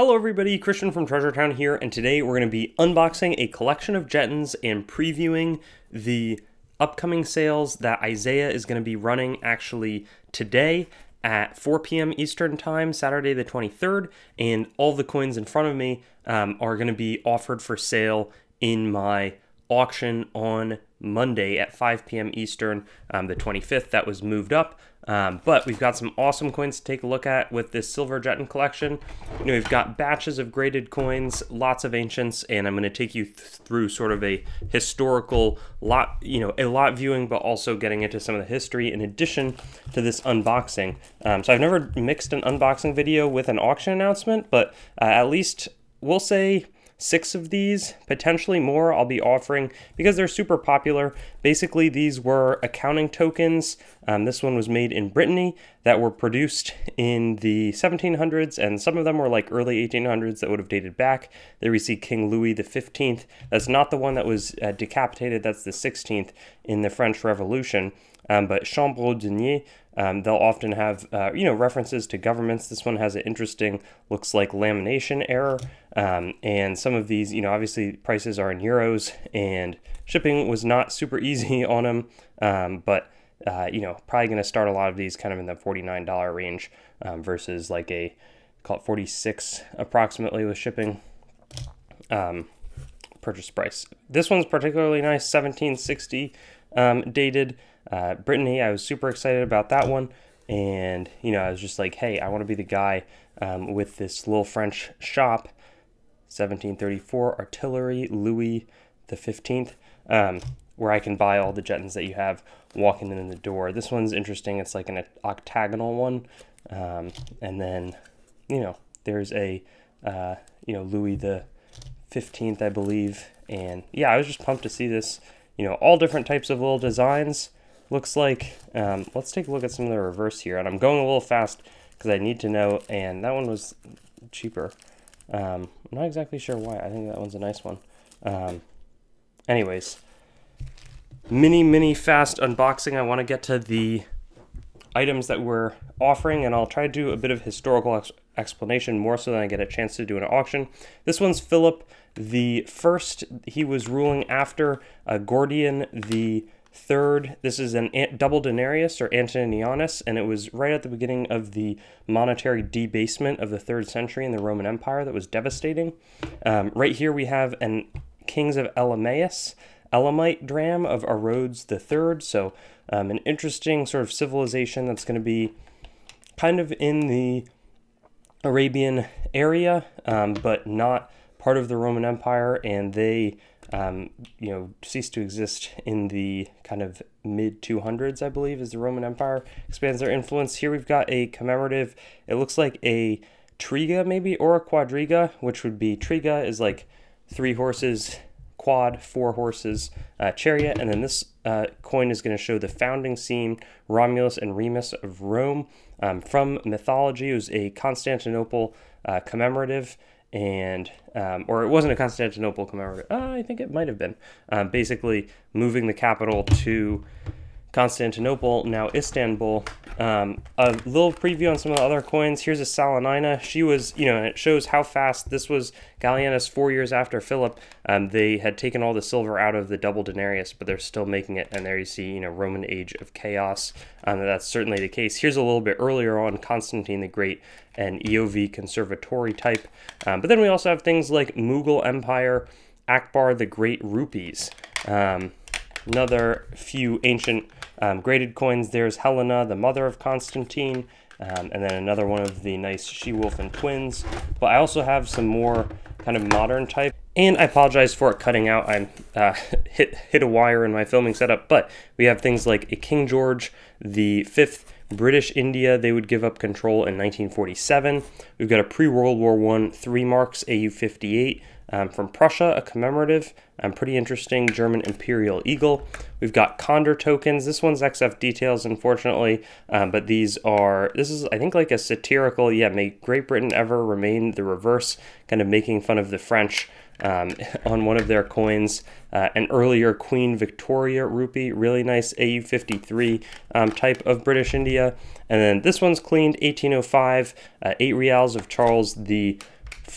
Hello everybody, Christian from Treasure Town here, and today we're going to be unboxing a collection of Jetons and previewing the upcoming sales that Isaiah is going to be running actually today at 4 p.m. Eastern Time, Saturday the 23rd, and all the coins in front of me are going to be offered for sale in my auction on Monday at 5 p.m. Eastern, the 25th. That was moved up. But we've got some awesome coins to take a look at with this silver Jeton collection. We've got batches of graded coins, lots of ancients, and I'm going to take you through sort of a historical lot viewing, but also getting into some of the history in addition to this unboxing. So I've never mixed an unboxing video with an auction announcement, but at least we'll say 6 of these, potentially more, I'll be offering because they're super popular. Basically, these were accounting tokens. This one was made in Brittany that were produced in the 1700s, and some of them were like early 1800s that would have dated back. There we see King Louis XV. That's not the one that was decapitated. That's the 16th in the French Revolution. But Chambre Denier, they'll often have, references to governments. This one has an interesting, looks like lamination error. And some of these, obviously prices are in euros and shipping was not super easy on them. But probably going to start a lot of these kind of in the $49 range versus like call it 46 approximately with shipping. Purchase price. This one's particularly nice, 1760 dated. Brittany, I was super excited about that one, and I was just like, hey, I want to be the guy with this little French shop, 1734 artillery, Louis XV, where I can buy all the Jetons that you have walking in the door. This one's interesting. It's like an octagonal one, and then there's a Louis XV, I believe, and yeah, I was just pumped to see this. All different types of little designs. Looks like, let's take a look at some of the reverse here. And I'm going a little fast because I need to know, and that one was cheaper. I'm not exactly sure why. I think that one's a nice one. Anyways, mini fast unboxing. I want to get to the items that we're offering, and I'll try to do a bit of historical explanation more so than I get a chance to do an auction. This one's Philip the First. He was ruling after Gordian the Third. This is an double denarius or Antoninus, and it was right at the beginning of the monetary debasement of the 3rd century in the Roman Empire that was devastating. Right here we have an Kings of Elamite dram of Arodes III. So an interesting sort of civilization that's going to be kind of in the Arabian area, but not part of the Roman Empire, and they ceased to exist in the kind of mid-200s, I believe, as the Roman Empire expands their influence. Here we've got a commemorative, it looks like a triga maybe, or a quadriga, which would be, triga is like 3 horses, quad, 4 horses, chariot, and then this coin is going to show the founding scene, Romulus and Remus of Rome. From mythology, it was a Constantinople commemorative, and or it wasn't a Constantinople commemorative. I think it might have been. Basically, moving the capital to Constantinople, now Istanbul. A little preview on some of the other coins. Here's a Salinina. She was, and it shows how fast this was. Gallienus 4 years after Philip. They had taken all the silver out of the double denarius, but they're still making it. And there you see, Roman age of chaos. That's certainly the case. Here's a little bit earlier on, Constantine the Great and Eovi Conservatory type. But then we also have things like Mughal Empire, Akbar the Great rupees. Another few ancient graded coins. There's Helena, the mother of Constantine, and then another one of the nice she-wolf and twins. But I also have some more kind of modern type, and I apologize for it cutting out. I hit a wire in my filming setup, but we have things like a King George the Fifth, British India. They would give up control in 1947. We've got a pre-World War I 3 marks AU-58. From Prussia, a commemorative, pretty interesting German Imperial Eagle. We've got Condor tokens. This one's XF details, unfortunately, but this is, I think, like a satirical, may Great Britain ever remain the reverse, kind of making fun of the French on one of their coins. An earlier Queen Victoria rupee, really nice AU-53 type of British India. And then this one's cleaned, 1805, 8 reals of Charles the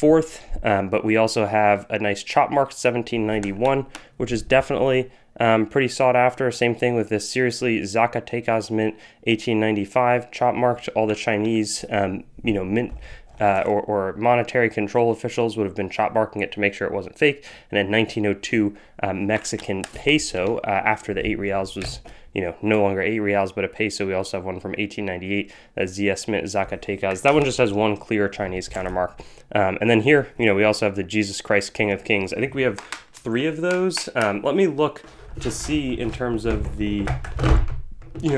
4th, but we also have a nice chop mark 1791, which is definitely pretty sought after. Same thing with this seriously Zacatecas mint 1895 chop marked. All the Chinese mint or monetary control officials would have been chop marking it to make sure it wasn't fake. And then 1902 Mexican peso after the 8 reals was no longer 8 reals, but a peso. We also have one from 1898, that ZS Mint Zacatecas. That one just has one clear Chinese countermark. And then here, we also have the Jesus Christ King of Kings. I think we have 3 of those. Let me look to see in terms of the,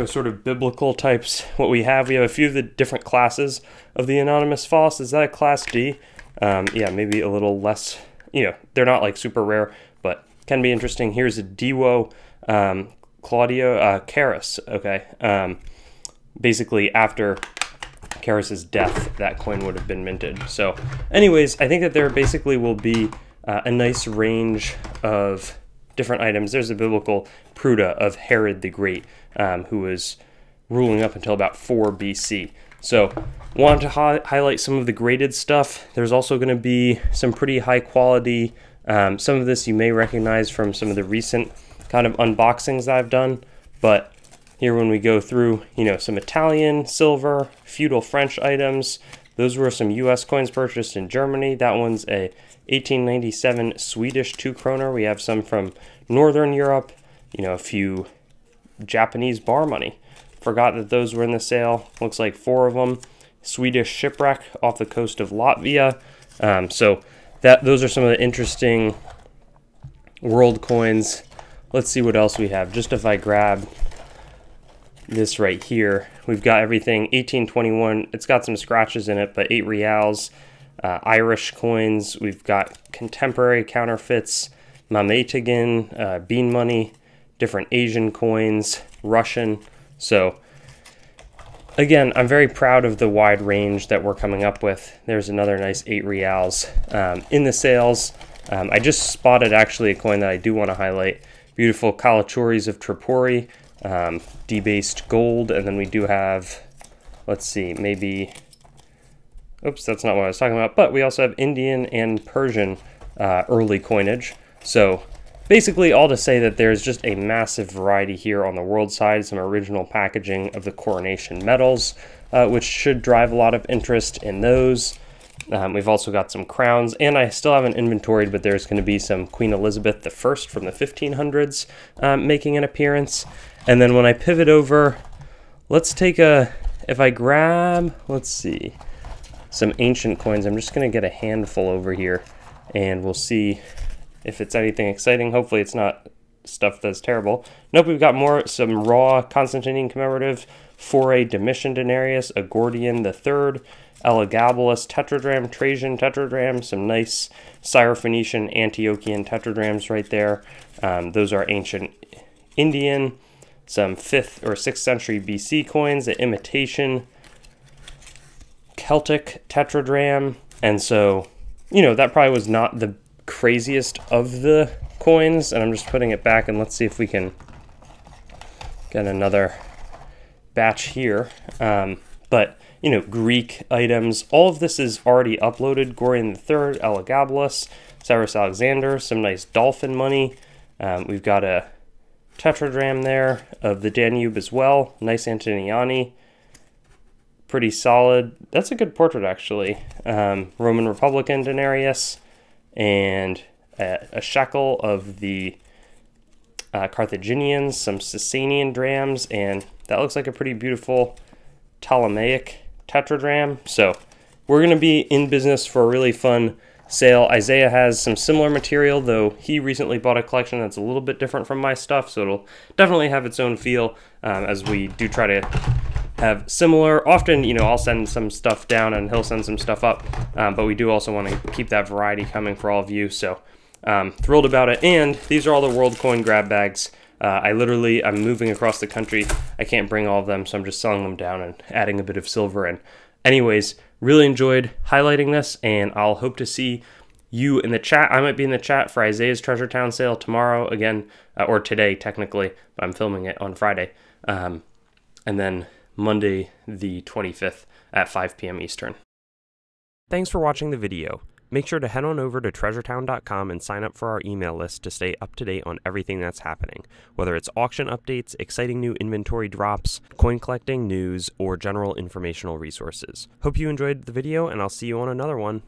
sort of biblical types, what we have. We have a few of the different classes of the anonymous false. Is that a class D? Yeah, maybe a little less, they're not like super rare, but can be interesting. Here's a Dewo Claudio Caris, okay. Basically after Caris's death, that coin would have been minted. So anyways, I think that there basically will be a nice range of different items. There's a biblical Pruda of Herod the Great, who was ruling up until about 4 BC. So wanted to highlight some of the graded stuff. There's also going to be some pretty high quality, some of this you may recognize from some of the recent kind of unboxings that I've done, but here when we go through, some Italian silver, feudal French items. Those were some US coins purchased in Germany. That one's a 1897 Swedish 2 kroner. We have some from Northern Europe, a few Japanese bar money. Forgot that those were in the sale. Looks like 4 of them. Swedish shipwreck off the coast of Latvia. So those are some of the interesting world coins. Let's see what else we have. Just if I grab this right here, we've got everything 1821. It's got some scratches in it, but 8 reals. Irish coins. We've got contemporary counterfeits, Mametigan, bean money, different Asian coins, Russian. So again, I'm very proud of the wide range that we're coming up with. There's another nice 8 reals in the sales. I just spotted actually a coin that I do want to highlight. Beautiful Kalachuris of Tripoli, debased gold, and then we do have, let's see, maybe, oops, that's not what I was talking about, but we also have Indian and Persian early coinage. So basically all to say that there's just a massive variety here on the world side, some original packaging of the coronation medals, which should drive a lot of interest in those. We've also got some crowns, and I still haven't inventoried, but there's going to be some Queen Elizabeth I from the 1500s making an appearance. And then when I pivot over, let's take if I grab, let's see, some ancient coins. I'm just going to get a handful over here, and we'll see if it's anything exciting. Hopefully it's not stuff that's terrible. Nope, we've got some raw Constantinian commemorative, Foray Domitian Denarius, a Gordian III, Elagabalus tetradrahm, Trajan tetradrahm, some nice Syrophoenician Antiochian tetradrahms right there. Those are ancient Indian, some 5th or 6th century BC coins, the imitation Celtic tetradrahm. And so, that probably was not the craziest of the coins, and I'm just putting it back, and let's see if we can get another batch here. But Greek items, all of this is already uploaded. Gordian III, Elagabalus, Cyrus Alexander, some nice dolphin money. We've got a tetradrahm there of the Danube as well. Nice Antoniani, pretty solid. That's a good portrait actually. Roman Republican denarius, and a shekel of the Carthaginians, some Sasanian drams, and that looks like a pretty beautiful Ptolemaic tetradrahm. So we're going to be in business for a really fun sale. Isaiah has some similar material, though he recently bought a collection that's a little bit different from my stuff, so it'll definitely have its own feel as we do try to have similar. Often, I'll send some stuff down and he'll send some stuff up, but we do also want to keep that variety coming for all of you, so thrilled about it. And these are all the world coin grab bags. I'm moving across the country. I can't bring all of them, so I'm just selling them down and adding a bit of silver in. Anyways, really enjoyed highlighting this, and I'll hope to see you in the chat. I might be in the chat for Isaiah's Treasure Town sale tomorrow again, or today technically, but I'm filming it on Friday. And then Monday the 25th at 5 p.m. Eastern. Thanks for watching the video. Make sure to head on over to treasuretown.com and sign up for our email list to stay up to date on everything that's happening, whether it's auction updates, exciting new inventory drops, coin collecting news, or general informational resources. Hope you enjoyed the video, and I'll see you on another one.